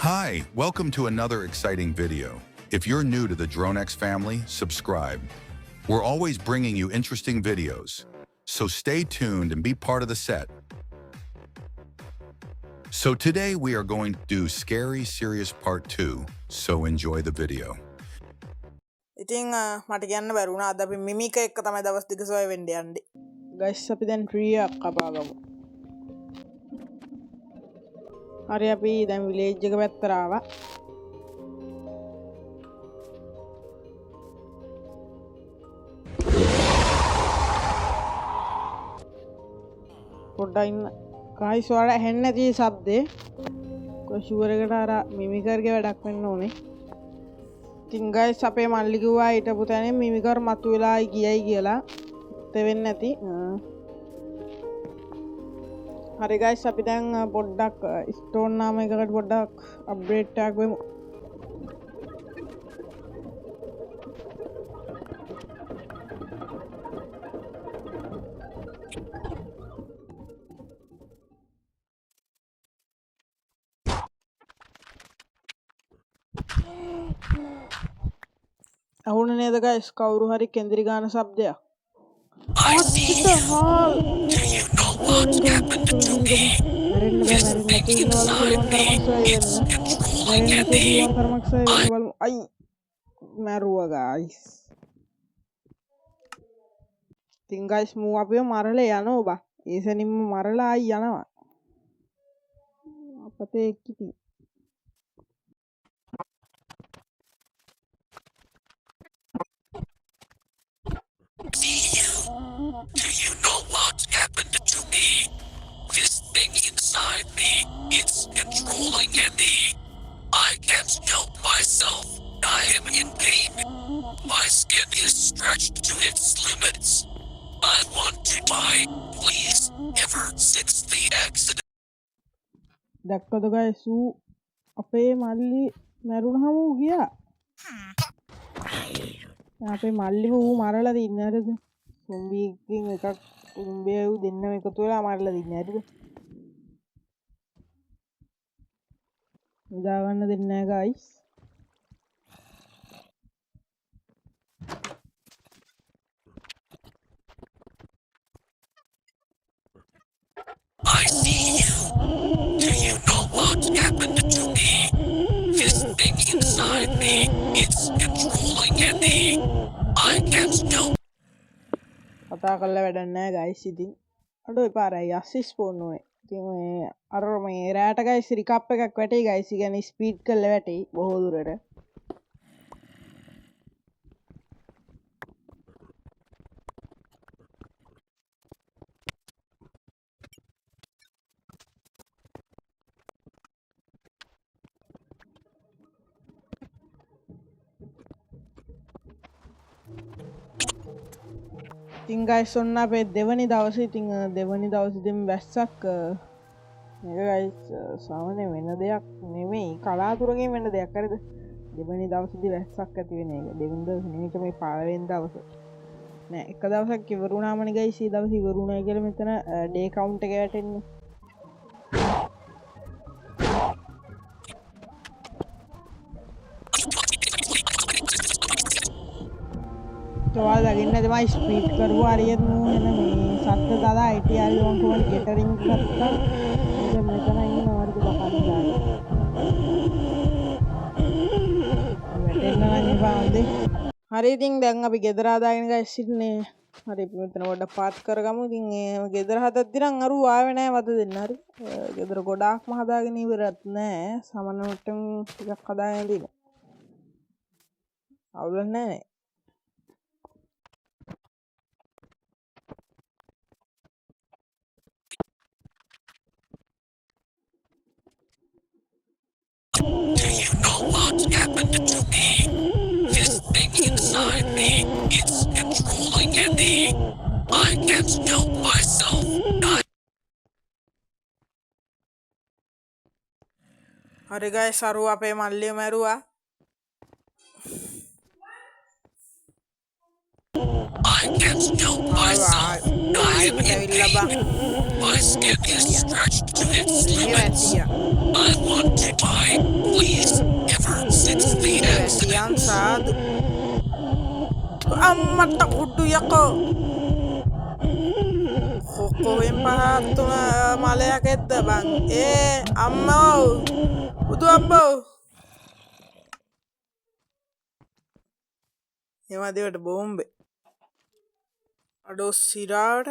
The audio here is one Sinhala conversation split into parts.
Hi, welcome to another exciting video. If you're new to the DroneX family, subscribe. We're always bringing you interesting videos, so stay tuned and be part of the set. So today we are going to do Scary Serious Part 2, so enjoy the video. ඉතින් මට කියන්න බැරුණා අද අපි මිමික එක්ක තමයි දවස් දෙක සොය වෙන්න යන්නේ. ගයිස් අපි දැන් ට්‍රී එකක් කපාගමු. හරි අපි දැන් විලේජ් එක පැත්තට ආවා. පොඩ්ඩක් ඉන්න. ගයිස් ඔයාලා ඇහෙන්නේ නැති ශබ්දේ. කොෂුවර එකට අර මිමිකර්ගේ වැඩක් වෙන්න ඕනේ. ඉතින් ගයිස් අපේ මල්ලි කිව්වා හිටපු තැනින් මිමිකර් මතුවෙලා ගියයි කියලා තෙවෙන්නේ නැති. හරි ගයිස් අපි දැන් පොඩ්ඩක් ස්ටෝන් නාම එකකට පොඩ්ඩක් අප්ඩේට් එකක් වෙමු. අහුණ නේද ගයිස් කවුරු හරි කෙන්දිරි ගාන ශබ්දයක්. I see you. Do you know what happened to me? This thing inside me, it's controlling me. I මැරුවා ගයිස්. ඉතින් ගයිස් මූ අපිව මරලා යනවා බා. ඒසනින්ම මරලා ආයි යනවා. අපතේ කිටි. Do you know what happened to me? This thing inside me, it's controlling me. I can't help myself. I am in pain. My skin is stretched to its limits. I want to die, please, ever since the accident. දැක්කද ගයිස් ඌ අපේ මල්ලි මැරුණාම ඌ ගියා. අපේ මල්ලිව ඌ මරලා දින්නේ හරිද? සොම්බියකින් එකක් උඹේ ඌ දෙන්නම එකතු වෙලා මරලා දින්නේ හරිද? උදා ගන්න දෙන්නේ නැහැ guys. I see you. Do you know what happened to me? This thing inside me, it's controlling me. I can't help. කතා කරලා වැඩක් නැහැ ගයිස් ඉතින්. අඩෝ එපාරයි අසිස් ෆෝන් ඔය. ඉතින් මේ අර මේ රෑට ගයිස් රිකප් එකක් වැටේ ගයිස්. ඒ කියන්නේ ස්පීඩ් කරලා වැටේ බොහෝ දුරට. ඉතින් ගයිස් ඔන්න අපේ දෙවනි දවසේ ඉතින් දෙවනි දවසේදීම වැස්සක් මේක ගයිස් සාමාන්‍ය වෙන දෙයක් නෙමෙයි කලාතුරකින් වෙන දෙයක් හරිද දෙවනි දවසේදී වැස්සක් ඇති වෙන එක දෙවෙනි දවසේ නෙමෙයි මේ පළවෙනි දවසේ නෑ එක දවසක් ඉවරුණාමනේ ගයිස් ඊ දවසේ ඉවරුණා කියලා මෙතන ඩේ කවුන්ට් එක වැටෙන්නේ ඔයාලා දකින්න තමයි ස්පීඩ් කරුවා හරියට නෝ එන මේ සත්ත්ව දාලා ITR ගොන් කොහොමද කේටරින් ගත්තා ඉතින් මෙතන ඉන්නවා වර්ග බකන් දාලා මෙතන නම් බාන්දේ හරි ඉතින් දැන් අපි ගෙදර හදාගෙන ගයිස් ඉන්නේ හරි අපි මෙතන පොඩ්ඩක් පාත් කරගමු ඉතින් ගෙදර හදද්දි නම් අරු ආවේ නැහැ වද දෙන්න හරි ගෙදර ගොඩාක්ම හදාගෙන ඉවරත් නැහැ සමන මට්ටම් ටිකක් හදාගෙන තියෙනවා අවුල නැහැ Do you know what happened to me? This thing inside me, it's controlling me. I can't help myself. හරි ගයිස් අරු අපේ මල්ලිය මැරුවා I can't help myself. I am in pain. My skin is stretched to its limits. I want to die. මට්ට කුඩ්ඩු යකෝ කොහෙන් පහත් තුන මලයක් එද්ද බං අම්මෝ බුදු අම්මෝ එමදිවට බෝම්බේ අඩෝ සිරාවට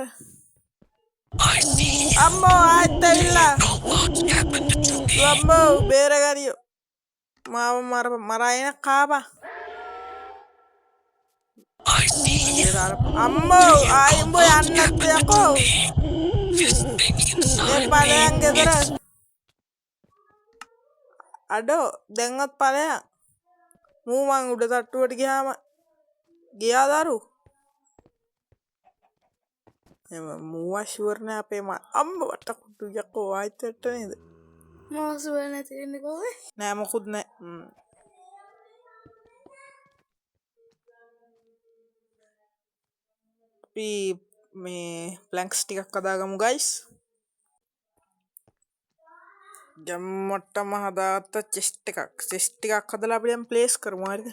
I see you. අම්මෝ ආයෙත් ඇවිල්ලා Know what's happened to me? අම්මෝ බේරගනියෝ මාව මරායන කාපා I see you. අම්මෝ ආයෙම්බෝ යන්නත් යකෝ This thing inside me. පලයන් ගෙදර අඩෝ දැන්වත් පලයන් මූමං උඩ තට්ටුවට ගියාම ගියා දරු එම මූවශුවරණ අපේ අම්ම වට කුට්ටු යකෝ ආයිතට නේද මාසුවර නැතිවෙන්න කෝවේ නෑ මොකුත් නෑ අපි මේ ප්ලැන්ක්ස් ටිකක් කදාගමු ගයිස් ජම්මොට්ටම හදාත්ත චෙස්ට් එකක් හදලා අපි දැන් ප්ලේස් කරමු හරිද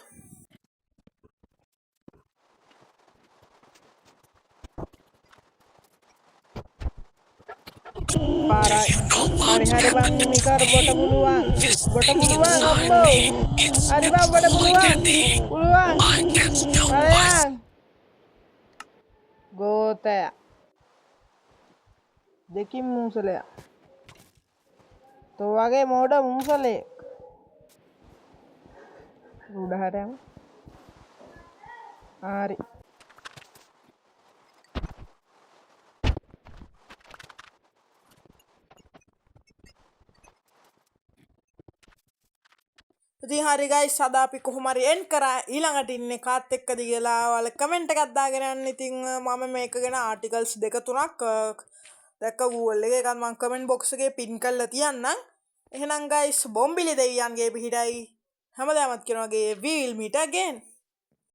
පාරයි හරි බං මිකර බොට පුළුවන් අම්මෝ හරි බං බොට පුළුවන් I can't help myself. ගෝතය දෙකින් මූසලයක් තෝ වගේ මෝඩ මූසලේ උඩහටම හරි ඉතින් හරි ගයිස් අද අපි කොහොම හරි එන්ඩ් කරා ඊළඟට ඉන්නේ කාත් එක්කද කියලා ඔයාලා කමෙන්ට් එකක් දාගෙන යන්න. ඉතින් මම මේක ගැන ආටිකල්ස් දෙක තුනක් දැක්ක Google එකේ ඒකත් මම කමෙන්ට් බොක්ස් එකේ පින් කරලා තියන්නම්. එහෙනම් ගයිස් බොම්බිලි දෙවියන්ගේ පිහිටයි හැමදාමත් කියන වගේ we will meet again.